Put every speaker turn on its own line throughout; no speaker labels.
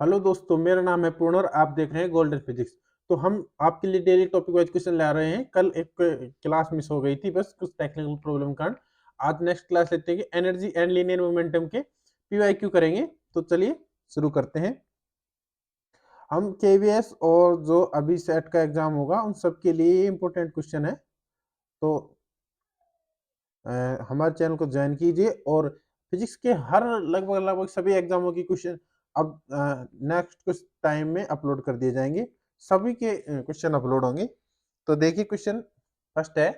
Hello दोस्तों, मेरा नाम है पूर्ण और आप देख रहे हैं गोल्डन फिजिक्स। तो हम आपके लिए डेली टॉपिक वाइज क्वेश्चन ला रहे हैं। कल एक क्लास मिस हो गई थी, बस कुछ टेक्निकल प्रॉब्लम कारण। आज नेक्स्ट क्लास लेते हैं कि एनर्जी एंड लीनियर मोमेंटम के पीवाईक्यू करेंगे। तो चलिए शुरू करते हैं। हम केवीएस और जो अभी सेट का एग्जाम होगा उन सब के लिए इंपॉर्टेंट क्वेश्चन है। तो हमारे चैनल को ज्वाइन कीजिए और फिजिक्स के हर लगभग लगभग सभी एग्जामों की क्वेश्चन अब नेक्स्ट कुछ टाइम में अपलोड कर दिए जाएंगे। सभी के क्वेश्चन अपलोड होंगे। तो देखिए क्वेश्चन फर्स्ट है,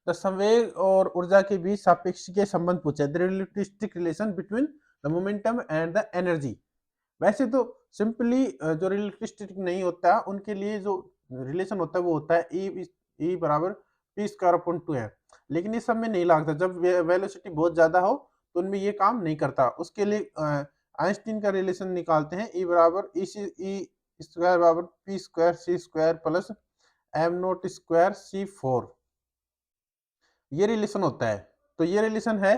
तो संवेग और ऊर्जा के बीच सापेक्ष के संबंध पूछा, the relativistic relation between the momentum and the energy. वैसे तो सिंपली जो रिलेटिविस्टिक नहीं होता उनके लिए जो रिलेशन होता है वो होता है ई बराबर पी स्क्वायर अपॉन 2 है। लेकिन ये सब में नहीं लगता, जब वेलोसिटी बहुत ज्यादा हो तो उनमें ये काम नहीं करता। उसके लिए आइंस्टीन का रिलेशन निकालते हैं, ई बराबर ई स्क्वायर बराबर p square c square plus m naught square c 4। ये रिलेशन होता है। तो ये रिलेशन है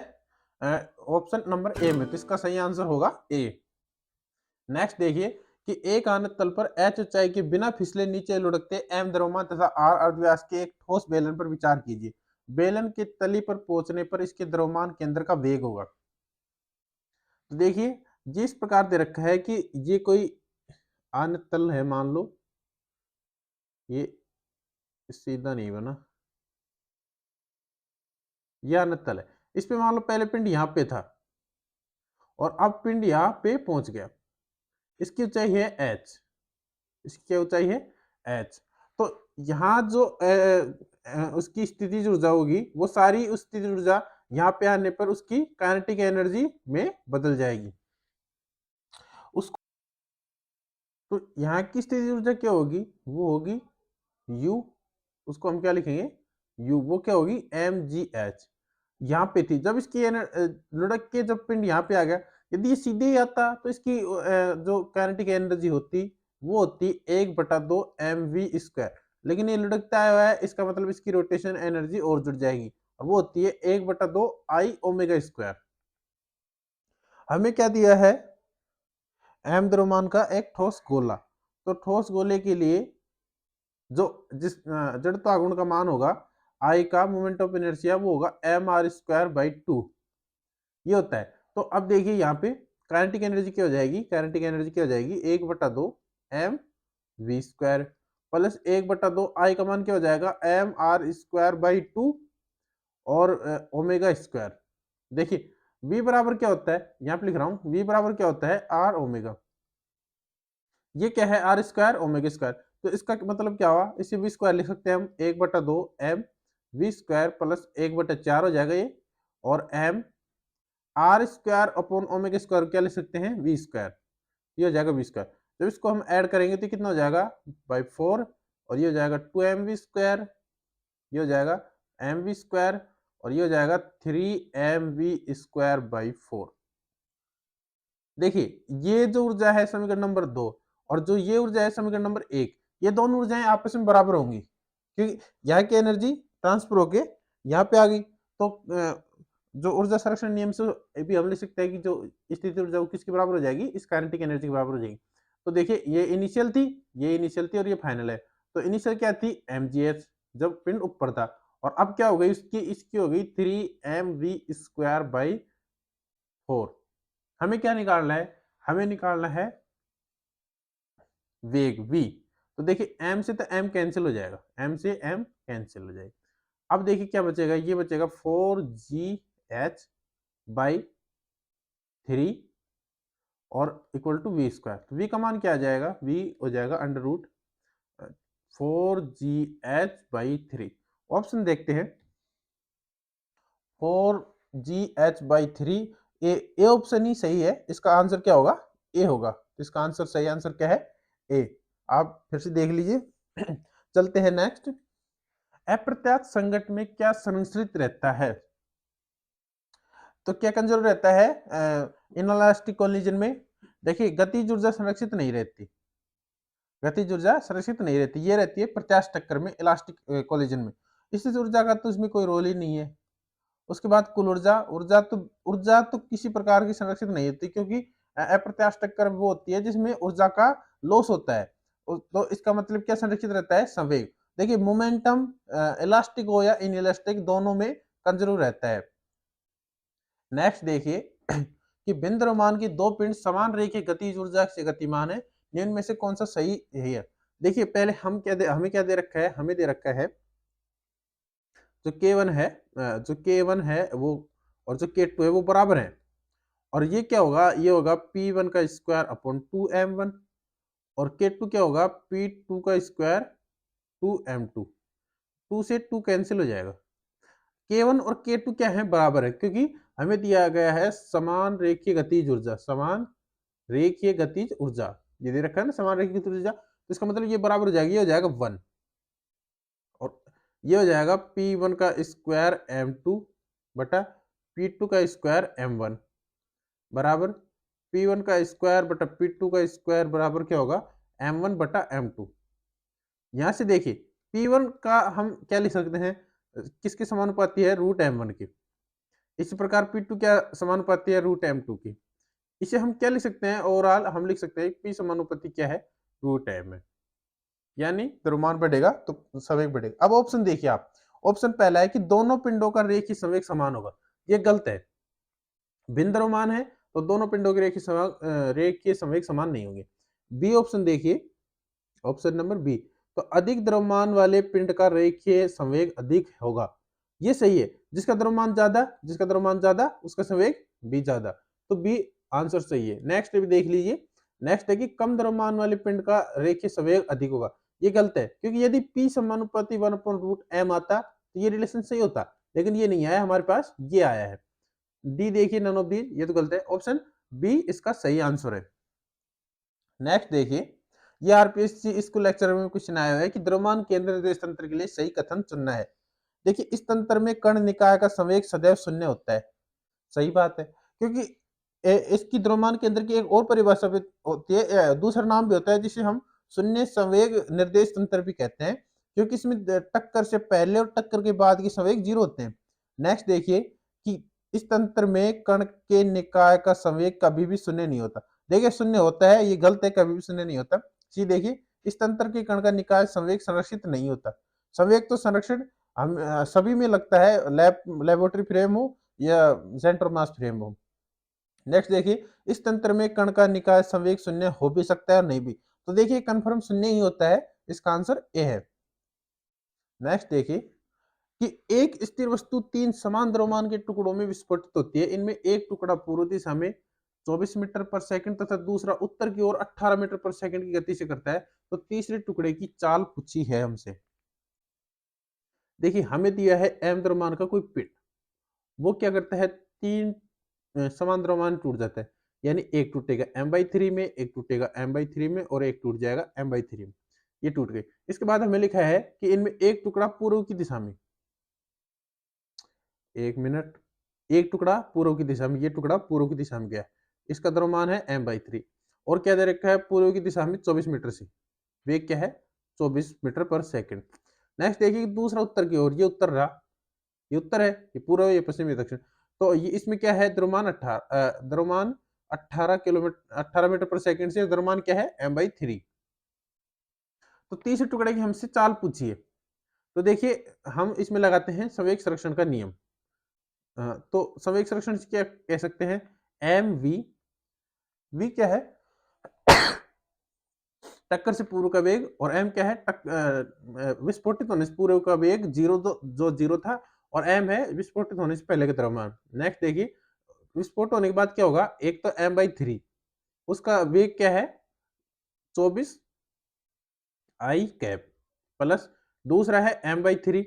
ऑप्शन नंबर ए में, तो इसका सही आंसर होगा ए। नेक्स्ट देखिए कि एक आनत तल पर एच ऊंचाई के बिना फिसले नीचे लुढ़कते एम द्रव्यमान तथा आर अर्धव्यास के एक ठोस बेलन पर विचार कीजिए। बेलन के तली पर पहुंचने पर इसके द्रव्यमान केंद्र का वेग होगा। तो देखिए जिस प्रकार दे रखा है कि ये कोई आनत तल है, मान लो ये सीधा नहीं बना, यह आनत तल है। इस पे मान लो पहले पिंड यहाँ पे था और अब पिंड यहाँ पे पहुंच गया। इसकी ऊंचाई है एच, इसकी क्या ऊंचाई है एच। तो यहाँ जो उसकी स्थितिज ऊर्जा होगी वो सारी उस स्थितिज ऊर्जा यहाँ पे आने पर उसकी काइनेटिक एनर्जी में बदल जाएगी। उसको तो यहाँ की स्थितिज ऊर्जा क्या होगी, वो होगी U। उसको हम क्या लिखेंगे U, वो क्या होगी mgh। यहाँ पे थी जब इसकी लुढ़क के जब पिंड यहाँ पे आ गया, यदि ये सीधे ही आता तो इसकी जो काइनेटिक एनर्जी होती वो होती 1/2 mv²। लेकिन ये लुढ़कता हुआ है, इसका मतलब इसकी रोटेशन एनर्जी और जुड़ जाएगी और वो होती है 1/2 I ओमेगा²। हमें क्या दिया है, एम द्रव्यमान का एक ठोस गोला। तो ठोस गोले के लिए जो जिस जड़ता गुण का मान होगा आई का, मोमेंट ऑफ इनर्शिया, वो होगा mr²/2। ये होता है। तो अब देखिए यहाँ पे काइनेटिक एनर्जी क्या हो जाएगी, काइनेटिक एनर्जी क्या हो जाएगी 1/2 mv² प्लस 1/2 आई का मान क्या हो जाएगा mr²/2 और ओमेगा²। देखिए v बराबर क्या होता है, यहाँ पे लिख रहा हूँ v बराबर क्या होता है r ओमेगा। ये क्या है r²ओमेगा²। तो इसका मतलब क्या हुआ, इसे v² लिख सकते हैं हम 1/2 mv² प्लस 1/4 हो जाएगा ये, और m r² अपॉन ओमेगा² क्या लिख सकते हैं v²। ये हो जाएगा v²। जब इसको हम ऐड करेंगे तो कितना हो जाएगा बाई 4, और ये हो जाएगा 2mv², ये हो जाएगा mv², और ये हो जाएगा 3mv²/4। देखिए ये जो ऊर्जा है समीकरण नंबर 2 और जो ये ऊर्जा है समीकरण नंबर 1, ये दोनों ऊर्जाएं आपस में बराबर होंगी क्योंकि यहाँ की एनर्जी ट्रांसफर होके यहाँ पे आ गई। तो जो ऊर्जा संरक्षण नियम से भी हम लिख सकते हैं कि जो स्थिति ऊर्जा वो किसके बराबर हो जाएगी, इस काइनेटिक एनर्जी के बराबर हो जाएगी। तो देखिए ये इनिशियल थी, ये इनिशियल थी और ये फाइनल है। तो इनिशियल क्या थी mgh, जब पिंड ऊपर था, और अब क्या हो गई इसकी इसकी हो गई 3mv²/4। हमें क्या निकालना है, हमें निकालना है वेग v। तो देखिए m से तो m कैंसिल हो जाएगा, m से m कैंसिल हो जाएगा। अब देखिए क्या बचेगा, ये बचेगा 4gh/3 और इक्वल टू v²। तो v का मान क्या आ जाएगा, v हो जाएगा √4gh/3। ऑप्शन देखते हैं 4gh/3, ए ऑप्शन ही सही है। इसका आंसर क्या होगा, ए होगा। तो इसका आंसर, सही आंसर क्या है, ए। आप फिर से देख लीजिए। चलते हैं नेक्स्ट। अप्रत्यास्थ संघट में क्या संरक्षित रहता है, तो क्या कंजर्व रहता है इनलास्टिक कोलिजन में। देखिए गतिज ऊर्जा संरक्षित नहीं रहती, गतिज ऊर्जा संरक्षित नहीं रहती, ये रहती है प्रत्यास्थ टक्कर में, इलास्टिक कोलिजन में। स्थित ऊर्जा का तो इसमें कोई रोल ही नहीं है। उसके बाद कुल ऊर्जा, ऊर्जा तो किसी प्रकार की संरक्षित नहीं होती क्योंकि अप्रत्याशित टक्कर वो होती है जिसमें ऊर्जा का लॉस होता है। तो इसका मतलब क्या संरक्षित रहता है? संवेग। देखिए मोमेंटम इलास्टिक हो या इनइलास्टिक दोनों में कंजर्व रहता है। नेक्स्ट देखिए कि बिंद द्रव्यमान की दो पिंड समान रेखीय गतिज ऊर्जा से गतिमान है, निम्न में से कौन सा सही है? देखिए पहले हमें क्या दे रखा है? हमें दे रखा है जो K1 है जो K1 है वो और जो K2 है वो बराबर है। और ये क्या होगा? ये होगा P1 का स्क्वायर अपॉन 2m1 और K2 क्या होगा? P2 का स्क्वायर 2m2। 2 से 2 कैंसिल हो जाएगा। K1 और K2 क्या है? बराबर है, क्योंकि हमें दिया गया है समान रेखीय गतिज ऊर्जा। समान रेखीय गतिज ऊर्जा ये दे रखा है ना, समान रेखीय गतिज ऊर्जा, तो इसका मतलब ये बराबर हो जाएगी, ये हो जाएगा 1 और ये हो जाएगा P1 का स्क्वायर m2 बटा P2 का स्क्वायर m1 बराबर P1 का स्क्वायर बटा P2 का स्क्वायर बराबर क्या होगा? m1 बटा m2। यहाँ से देखिए P1 का हम क्या लिख सकते हैं? किसके समानुपाती है? रूट m1 की। इसी प्रकार P2 क्या समानुपाती है? रूट m2 की। इसे हम क्या लिख सकते हैं? ओवरऑल हम लिख सकते हैं P समानुपाती क्या है? रूट m है। यानी द्रव्यमान बढ़ेगा तो संवेग बढ़ेगा। अब ऑप्शन देखिए आप, ऑप्शन पहला है कि दोनों पिंडों का रेखीय संवेग समान होगा, ये गलत है। भिन्न द्रव्यमान है तो दोनों पिंडों के रेखीय संवेग समान नहीं होंगे। बी ऑप्शन देखिए, ऑप्शन नंबर बी, तो अधिक द्रव्यमान वाले पिंड का रेखीय संवेग अधिक होगा, ये सही है। जिसका द्रव्यमान ज्यादा उसका संवेग भी ज्यादा, तो बी आंसर सही है। नेक्स्ट भी देख लीजिए, नेक्स्ट है कि कम द्रव्यमान वाले पिंड का रेखीय संवेग अधिक होगा, ये गलत है, क्योंकि यदि P समानुपाती 1/√m आता तो ये रिलेशन सही होता, लेकिन ये नहीं आया हमारे पास, ये आया है। डी देखिए, नन ऑफ दी, ये तो गलत है। ऑप्शन बी इसका सही आंसर है। नेक्स्ट देखिए, ये आरपीएससी स्कूल लेक्चर में क्वेश्चन आया है कि द्रव्यमान केंद्र निर्देश तंत्र के लिए सही कथन चुनना है। देखिए इस तंत्र में कण निकाय का संवेग सदैव शून्य होता है, सही बात है, क्योंकि इसकी द्रव्यमान केंद्र की एक और परिभाषा भी होती है, दूसरा नाम भी होता है जिसे हम शून्य संवेग निर्देश तंत्र भी कहते हैं, क्योंकि इसमें टक्कर से पहले और टक्कर के बाद के संवेग जीरो होते हैं। नेक्स्ट देखिए कि इस तंत्र में कण के निकाय का संवेग कभी भी शून्य नहीं होता। देखिए शून्य होता है, ये गलत है, कभी भी शून्य नहीं होता। सी देखिए, इस तंत्र के कण का निकाय संवेग संरक्षित नहीं होता। संवेग तो संरक्षण हम सभी में लगता है, लेबोरेटरी फ्रेम हो या सेंटर मास फ्रेम हो। नेक्स्ट देखिए, इस तंत्र में कण का निकाय संवेग शून्य हो भी सकता है और नहीं भी, तो देखिए कंफर्म शून्य ही होता है, इसका आंसर ए है। नेक्स्ट देखिए कि एक स्थिर वस्तु तीन समान द्रव्यमान के टुकड़ों में विस्फोटित होती है। इनमें एक टुकड़ा पूर्व दिशा में 24 मीटर पर सेकंड तथा दूसरा उत्तर की ओर 18 मीटर पर सेकंड की गति से करता है, तो तीसरे टुकड़े की चाल पूछी है हमसे। देखिए हमें दिया है m द्रव्यमान का कोई पिंड, वो क्या करता है? तीन समान द्रव्यमान टूट जाता है, यानी एक टूटेगा m/3 में, एक टूटेगा m/3 में और एक टूट जाएगा m/3 में, ये टूट गई। इसके बाद हमें लिखा है कि इनमें एक टुकड़ा पूर्व की दिशा में, एक मिनट, एक टुकड़ा पूर्व की दिशा में, ये टुकड़ा पूर्व की दिशा में गया, इसका द्रव्यमान है m/3 और क्या दे रखा है? पूर्व की दिशा में 24 मीटर से, वेग क्या है? 24 मीटर पर सेकंड। नेक्स्ट देखिए दूसरा उत्तर की ओर, ये उत्तर रहा, ये उत्तर है, ये पूर्व, ये पश्चिम, ये दक्षिण, तो ये इसमें क्या है? द्रव्यमान 18 मीटर पर सेकंड से द्रव्यमान क्या है? m/3। तो तीसरे टुकड़े की हमसे चाल पूछी है, तो देखिए हम इसमें लगाते हैं संवेग संरक्षण का नियम। तो संवेग संरक्षण क्या कह सकते हैं? mv, v क्या है? टक्कर से पूर्व का वेग, और m क्या है? विस्फोटित होने से पूर्व का वेग, जो जीरो था, और m है विस्फोटित होने से पहले का द्रव्यमान। नेक्स्ट देखिए, विस्फोट होने के बाद क्या होगा? एक तो m/3, उसका वेग क्या है? 24 i कैप, प्लस दूसरा है m/3,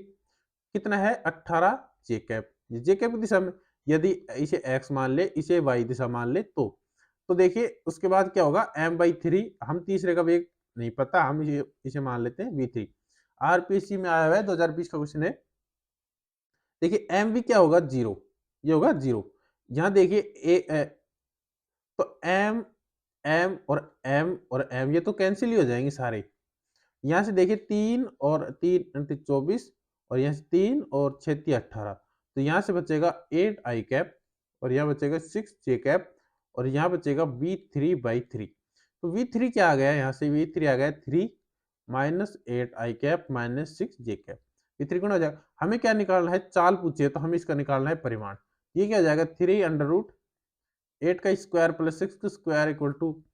कितना है? 18 j कैप, j कैप की दिशा में, यदि इसे x मान ले, इसे y दिशा मान ले, तो देखिए उसके बाद क्या होगा? m/3, हम तीसरे का वेग नहीं पता, हम इसे मान लेते हैं v3। आरपीएससी में आया हुआ है, 2020 का क्वेश्चन है। देखिए mv क्या होगा? 0, ये होगा 0। यहाँ देखिए तो m और m ये तो कैंसिल ही हो जाएंगे सारे। यहाँ से देखिए 3 और 3 24, और यहाँ से 3 और 6 18, तो यहाँ से बचेगा 8 i कैप और यहाँ बचेगा 6 j कैप, और यहाँ बचेगा V3/3। तो V3 क्या आ गया, यहाँ से V3 आ गया 3 minus 8i cap minus 6j cap. ये त्रिकोण हो जाएगा। हमें क्या निकालना है, चाल पूछिए तो हमें इसका निकालना है परिमाण। ये क्या हो जाएगा 3 अंडर रूट 8 का स्क्वायर प्लस 6 का स्क्वायर इक्वल टू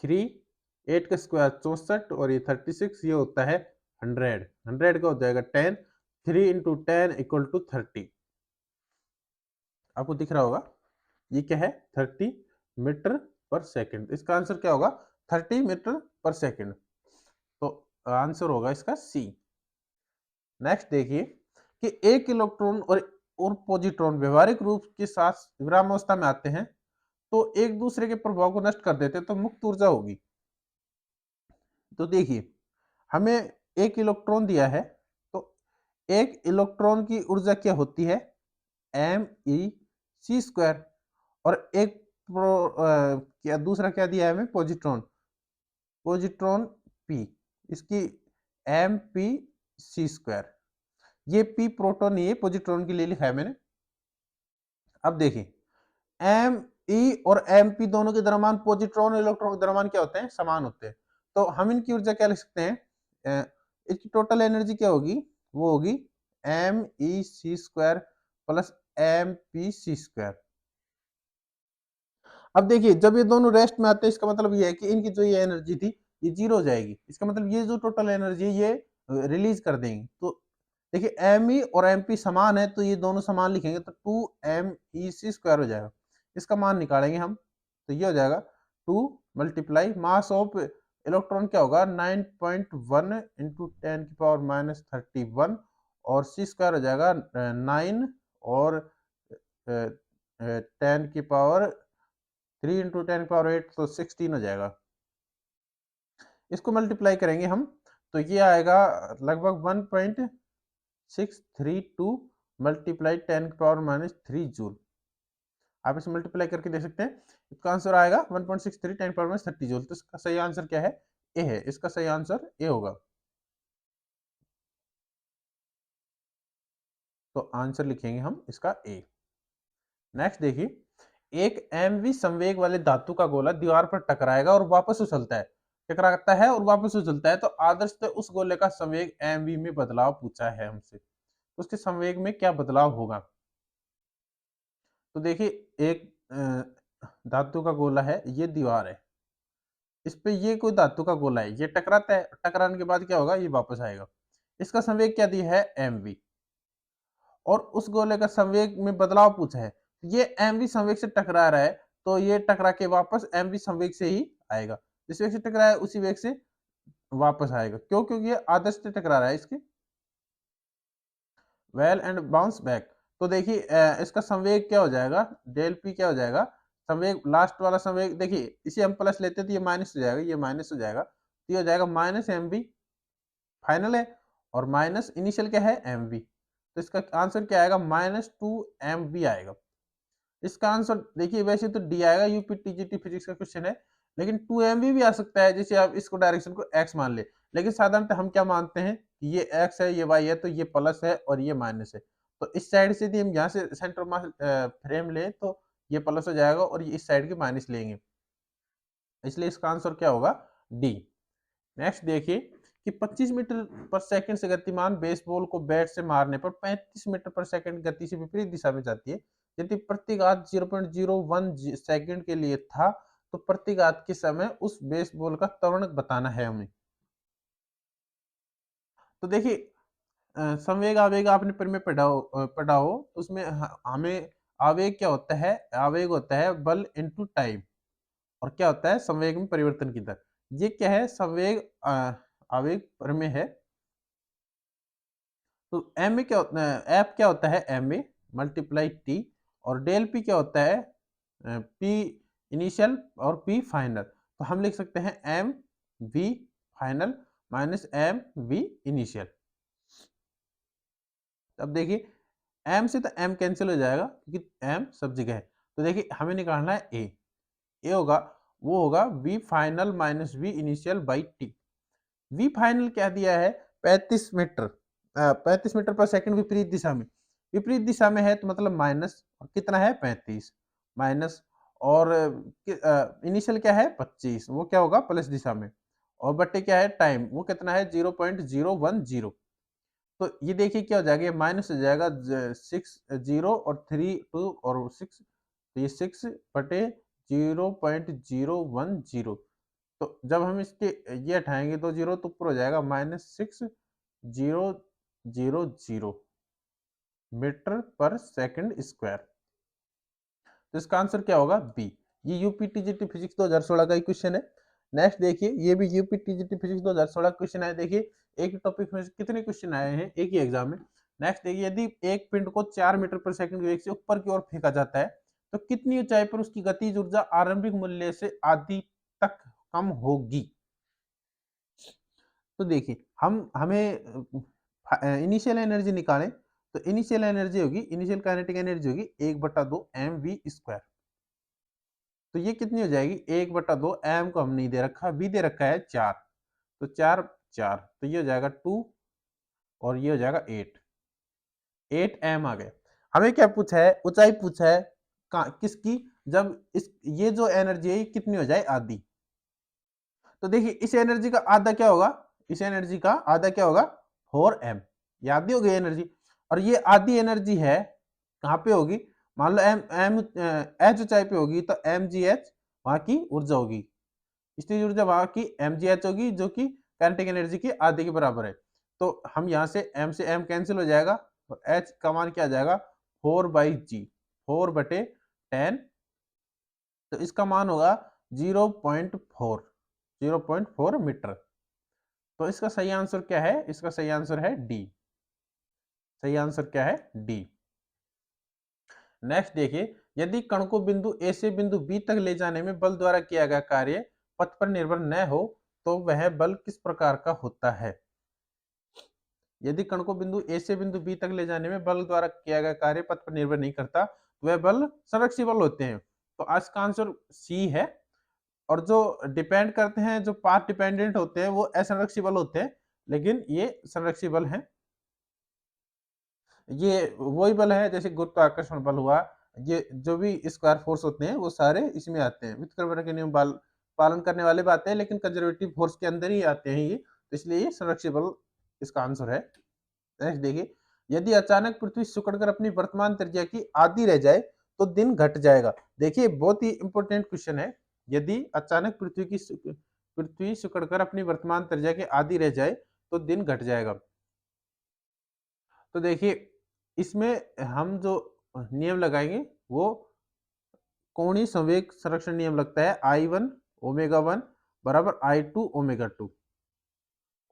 3, 8 का स्क्वायर 64 और ये 36, ये होता है 100। 100 का हो जाएगा 10, 3 इंटू 10 इक्वल टू 30। आपको दिख रहा होगा ये क्या है 30 मीटर पर सेकंड। इसका आंसर क्या होगा 30 मीटर पर सेकंड। तो आंसर होगा इसका सी। नेक्स्ट देखिए कि एक इलेक्ट्रॉन और पॉजिट्रॉन व्यवहारिक रूप के साथ विरामावस्था में आते हैं तो एक दूसरे के प्रभाव को नष्ट कर देते हैं तो मुक्त ऊर्जा होगी। तो देखिए हमें एक इलेक्ट्रॉन दिया है तो एक इलेक्ट्रॉन की ऊर्जा क्या होती है me²। और एक क्या दूसरा क्या दिया है हमें पॉजिट्रॉन p, इसकी mp(c²)। ये p प्रोटॉन, ये पॉजिट्रॉन के लिए लिखा है मैंने। अब देखिए me और mp दोनों के द्रव्यमान पॉजिट्रॉन और इलेक्ट्रॉन के द्रव्यमान क्या होते हैं, समान होते हैं। तो हम इनकी ऊर्जा क्या लिख सकते हैं, इसकी टोटल एनर्जी क्या होगी, वो होगी mec² प्लस mpc²। अब देखिए जब ये दोनों रेस्ट में आते हैं इसका मतलब ये है कि इनकी जो ये एनर्जी थी ये जीरो हो जाएगी। इसका मतलब ये जो टोटल एनर्जी है ये रिलीज कर देंगे। तो देखिए me और mp समान है तो ये दोनों समान लिखेंगे तो 2mec² हो जाएगा। इसका मान निकालेंगे हम तो ये हो जाएगा 2 मल्टीप्लाई मास ऑफ इलेक्ट्रॉन क्या होगा 9.1 इंटू 10⁻31 और c² हो जाएगा 9 और 10⁻3 इंटू 10⁻8 तो 16 हो जाएगा। इसको मल्टीप्लाई करेंगे हम तो ये आएगा लगभग 1.632 मल्टीप्लाई 10⁻³ जूल। आप इसे मल्टीप्लाई करके देख सकते हैं, इसका आंसर आएगा 1.63 10⁻30 जूल। तो इसका सही आंसर क्या है, ए है। इसका सही आंसर ए होगा। तो आंसर लिखेंगे हम इसका ए। नेक्स्ट देखिए एक mv संवेग वाले धातु का गोला दीवार पर टकराएगा और वापस उछलता है, टकराता है और वापस उछलता है। तो आदर्शतः उस गोले का संवेग mv में बदलाव पूछा है हमसे, तो उसके संवेग में क्या बदलाव होगा। तो देखिए एक धातु का गोला है, ये दीवार है, इस पे ये कोई धातु का गोला है, ये टकराता है, टकराने के बाद क्या होगा, ये वापस आएगा। इसका संवेग क्या दिया है mv, और उस गोले का संवेग में बदलाव पूछा है। ये mv संवेग से टकरा रहा है तो ये टकरा के वापस mv संवेग से ही आएगा। जिस वेग से टकराया है उसी वेग से वापस आएगा। क्यों, क्योंकि ये आदर्श से टकरा रहा है इसके। Well and bounce back. तो देखिए इसका संवेग क्या हो जाएगा, डेल पी क्या हो जाएगा, संवेग लास्ट वाला संवेग देखिए इसे हम प्लस लेते तो ये माइनस हो जाएगा, ये माइनस हो जाएगा, तो ये हो जाएगा माइनस mv फाइनल है और माइनस इनिशियल क्या है mv। तो इसका आंसर क्या आएगा -2mv आएगा। इसका आंसर देखिए वैसे तो डी आएगा, यूपी टीजीटी फिजिक्स का क्वेश्चन है, लेकिन 2mv भी आ सकता है, जैसे आप इसको डायरेक्शन को x मान ले। लेकिन साधारणतः हम क्या मानते हैं कि ये x है, ये y है, तो ये प्लस है और ये माइनस है। तो इस साइड से यदि हम यहाँ से सेंटर मास फ्रेम लें तो ये प्लस हो जाएगा और ये इस साइड के माइनस लेंगे, इसलिए इसका आंसर क्या होगा डी। नेक्स्ट देखिए कि 25 मीटर पर सेकंड से गतिमान बेसबॉल को बैट से मारने पर 35 मीटर पर सेकंड गति से विपरीत दिशा में जाती है। यदि प्रतिघात 0.01 सेकंड के लिए था तो प्रतिघात के समय उस बेसबॉल का त्वरण बताना है हमें। तो देखिए संवेग आवेग आपने पर में पढ़ा हो तो उसमें हमें आवेग क्या होता है, आवेग होता है बल इनटू टाइम, और क्या होता है संवेग में परिवर्तन की दर। ये क्या है संवेग आवेग पर में है। तो एम ए क्या होता है, एफ क्या होता है एम ए मल्टीप्लाई टी, और डेल पी क्या होता है पी इनिशियल और पी फाइनल। तो हम लिख सकते हैं M V final minus M V initial. अब देखिए एम से तो एम कैंसिल हो जाएगा क्योंकि एम सब जगह है। तो देखिए हमें निकालना है ए होगा, वो होगा V final minus V initial by T. V final क्या दिया है 35 मीटर 35 मीटर पर सेकंड विपरीत दिशा में है तो मतलब माइनस, और कितना है 35 माइनस, और इनिशियल क्या है 25, वो क्या होगा प्लस दिशा में, और बट्टे क्या है टाइम, वो कितना है 0.010। तो ये देखिए क्या हो जाएगा, ये माइनस हो जाएगा 6 0 और 3 2 और 6, तो ये 6 बटे 0.010। तो जब हम इसके ये हटाएंगे तो जीरो तो ऊपर हो जाएगा -6000 मीटर पर सेकंड स्क्वायर। तो इसका आंसर क्या होगा बी। ये यूपीटीजीटी फिजिक्स 2016 का ही क्वेश्चन है। नेक्स्ट देखिए, ये भी यूपीटीजीटी फिजिक्स 2016 क्वेश्चन है। देखिए एक टॉपिक में कितने क्वेश्चन आए हैं एक ही एग्जाम में। नेक्स्ट देखिए, यदि एक पिंड को 4 मीटर पर सेकंड वेग से ऊपर की ओर फेंका जाता है तो कितनी ऊंचाई पर उसकी गतिज ऊर्जा आरंभिक मूल्य से आधी तक कम होगी। तो देखिए हमें इनिशियल एनर्जी निकालें, तो इनिशियल एनर्जी होगी, इनिशियल काइनेटिक एनर्जी होगी 1/2 mv²। तो ये कितनी हो जाएगी 1/2, एम को हम नहीं दे रखा, वी दे रखा है 4, तो 4 4, तो ये हो जाएगा 2 और ये हो जाएगा 8 एम आ गया। हमें क्या पूछा है, ऊंचाई पूछा है किसकी, जब इस ये जो एनर्जी है कितनी हो जाए आधी। तो देखिए इस एनर्जी का आधा क्या होगा, इस एनर्जी का आधा क्या होगा 4m, ये आधी हो गई एनर्जी। और ये आधी एनर्जी है कहाँ पे होगी, मान लो एम एम एच ऊंचाई पे होगी तो एम जी एच वहां की ऊर्जा होगी, स्थितिज ऊर्जा वहां की एम जी एच होगी जो कि काइनेटिक एनर्जी की आधे के बराबर है। तो हम यहाँ से एम कैंसिल हो जाएगा, तो एच का मान क्या आ जाएगा 4/g, 4/10, तो इसका मान होगा 0.4 मीटर। तो इसका सही आंसर क्या है, इसका सही आंसर है डी। सही आंसर क्या है डी। नेक्स्ट देखिए, यदि कण को बिंदु ए से बिंदु बी तक ले जाने में बल द्वारा किया गया कार्य पथ पर निर्भर न हो तो वह बल किस प्रकार का होता है। यदि कण को बिंदु ए से बिंदु बी तक ले जाने में बल द्वारा किया गया कार्य पथ पर निर्भर नहीं करता तो वह बल संरक्षी बल होते हैं। तो आज का आंसर सी है। और जो डिपेंड करते हैं, जो पाथ डिपेंडेंट होते हैं वो असंरक्षी बल होते हैं, लेकिन ये संरक्षी बल हैं। ये वही बल है जैसे गुरुत्वाकर्षण बल हुआ, ये जो भी स्क्वायर फोर्स होते हैं वो सारे इसमें आते हैं, व्युत्क्रमण के नियम पालन करने वाले भी आते हैं लेकिन कंजर्वेटिव फोर्स के अंदर ही आते हैं ये, तो इसलिए ये संरक्षी बल इसका आंसर है। नेक्स्ट देखिए, यदि अचानक पृथ्वी सिकुड़कर अपनी वर्तमान त्रिज्या की आधी रह जाए तो दिन घट जाएगा। देखिए बहुत ही इंपॉर्टेंट क्वेश्चन है, यदि अचानक पृथ्वी सिकुड़कर अपनी वर्तमान त्रिज्या की आधी रह जाए तो दिन घट जाएगा। तो देखिए इसमें हम जो नियम लगाएंगे वो कोणीय संवेग संरक्षण नियम लगता है, I1 ω1 बराबर I2 ω2।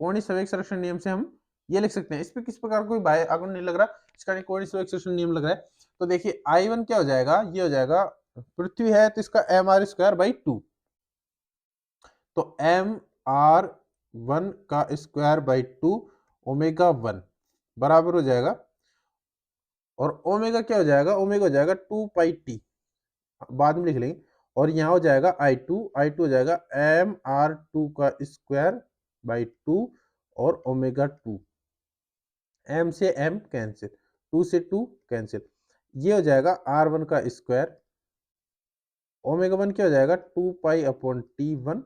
कोणीय संवेग संरक्षण नियम से हम ये लिख सकते हैं, इस पे किस प्रकार कोई बाय आगुन नहीं लग रहा, इसका कोणीय संवेग संरक्षण नियम लग रहा है। तो देखिए I1 क्या हो जाएगा, ये हो जाएगा पृथ्वी है तो इसका mr²/2, तो mr1 का स्क्वायर/2 ω1 बराबर हो जाएगा, और ओमेगा क्या हो जाएगा, ओमेगा हो जाएगा 2πt, बाद में लिख लेंगे, और यहाँ हो जाएगा I2 हो जाएगा mr2 का स्क्वायर/2 और ω2, m से m कैंसिल, 2 से 2 कैंसिल, ये हो जाएगा r1 का स्क्वायर, ω1 क्या हो जाएगा 2π/t1,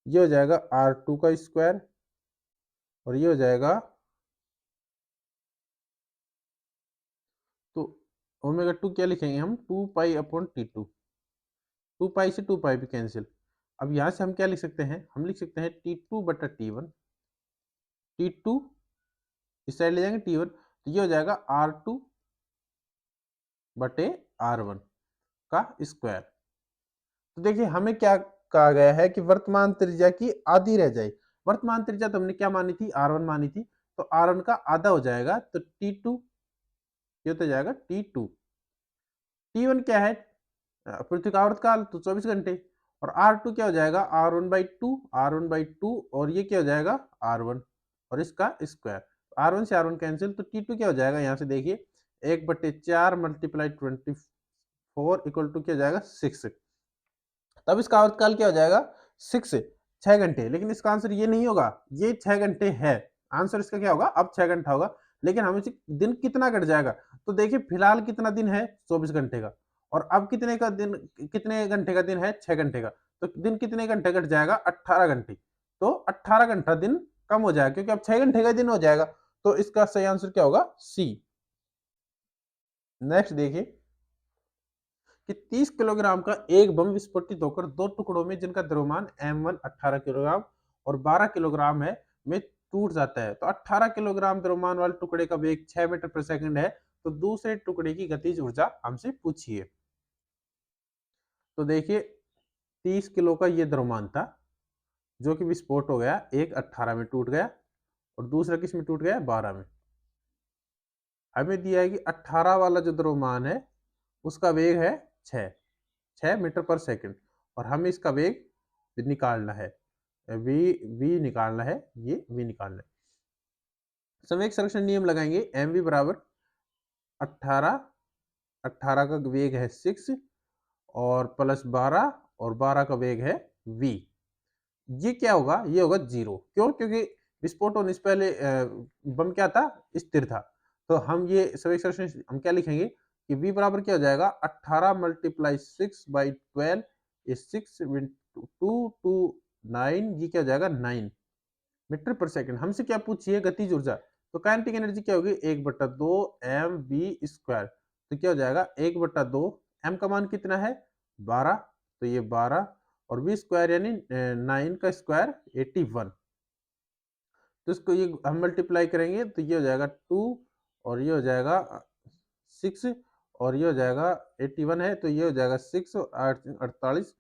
ये हो जाएगा r2 का स्क्वायर, और ये हो जाएगा, तो ω2 क्या लिखेंगे हम 2π/t2, 2π से 2π भी कैंसिल। अब यहाँ से हम क्या लिख सकते हैं, हम लिख सकते हैं T2/T1, T2 इस साइड ले जाएंगे T1, तो ये हो जाएगा R2/R1 का स्क्वायर। तो देखिए हमें क्या कहा गया है कि वर्तमान त्रिज्या की आधी रह जाए। वर्तमान त्रिज्या तो हमने क्या मानी थी, R1 मानी थी, तो R1 का आधा हो जाएगा, तो T2 ये तो जाएगा T2। T1 क्या है, पृथ्वी का आवर्तकाल तो 24 घंटे, और R2 क्या हो जाएगा R1/2, और ये क्या हो जाएगा R1 और इसका स्क्वायर, R1 से R1 कैंसिल, तो T2 क्या हो जाएगा, यहाँ से देखिए 1/4 × 24 इक्वल टू क्या हो जाएगा 6, तब इसका आवर्तकाल क्या हो जाएगा 6 घंटे। लेकिन इसका आंसर ये नहीं होगा, ये 6 घंटे है, आंसर इसका क्या होगा अब 6 घंटा होगा, लेकिन हम इसे दिन कितना कट जाएगा, तो देखिए फिलहाल कितना दिन है 24 घंटे का, और अब कितने घंटे का दिन है, 6 घंटे का, तो दिन कितने घंटे घट जाएगा, 18 घंटे। तो 18 घंटा दिन कम हो जाएगा क्योंकि अब 6 घंटे का दिन हो जाएगा। तो इसका सही आंसर क्या होगा, सी। नेक्स्ट देखिए कि 30 किलोग्राम का एक बम विस्फोटित होकर दो टुकड़ों में जिनका द्रव्यमान m1 18 किलोग्राम और 12 किलोग्राम है में टूट जाता है। तो 18 किलोग्राम द्रव्यमान वाले टुकड़े का वेग 6 मीटर प्रति सेकंड है, तो दूसरे टुकड़े की गतिज ऊर्जा हमसे पूछिए। तो देखिए 30 किलो का ये द्रव्यमान था जो कि विस्फोट हो गया, एक 18 में टूट गया और दूसरा किस में टूट गया, 12 में। हमें दिया है कि 18 वाला जो द्रव्यमान है उसका वेग है 6 मीटर पर सेकंड और हमें इसका वेग निकालना है, वी निकालना है, ये वी निकालना है। संवेग संरक्षण नियम लगाएंगे, एम वी बराबर 18 18 का वेग है 6 और प्लस 12 और 12 का वेग है v। ये क्या होगा, ये होगा 0। क्यों, क्योंकि विस्फोट होने से पहले बम क्या था, स्थिर था। तो हम ये संवेग संरक्षण हम क्या लिखेंगे कि v बराबर क्या हो जाएगा, 18 मल्टीप्लाई 6 बाई 12 इज 6 2 टू 9, ये क्या हो जाएगा 9 मीटर पर सेकंड। हमसे क्या पूछिए, गतिज ऊर्जा। तो काइनेटिक एनर्जी क्या होगी, 1/2 एम वी स्क्वायर। तो क्या हो जाएगा 1/2, एम का मान कितना है 12, तो ये 12 और वी स्क्वायर यानी 9 का स्क्वायर 81। तो इसको ये हम मल्टीप्लाई करेंगे तो ये हो जाएगा 2 और ये हो जाएगा 6 और ये हो जाएगा 81 है, तो ये हो जाएगा 6 और 48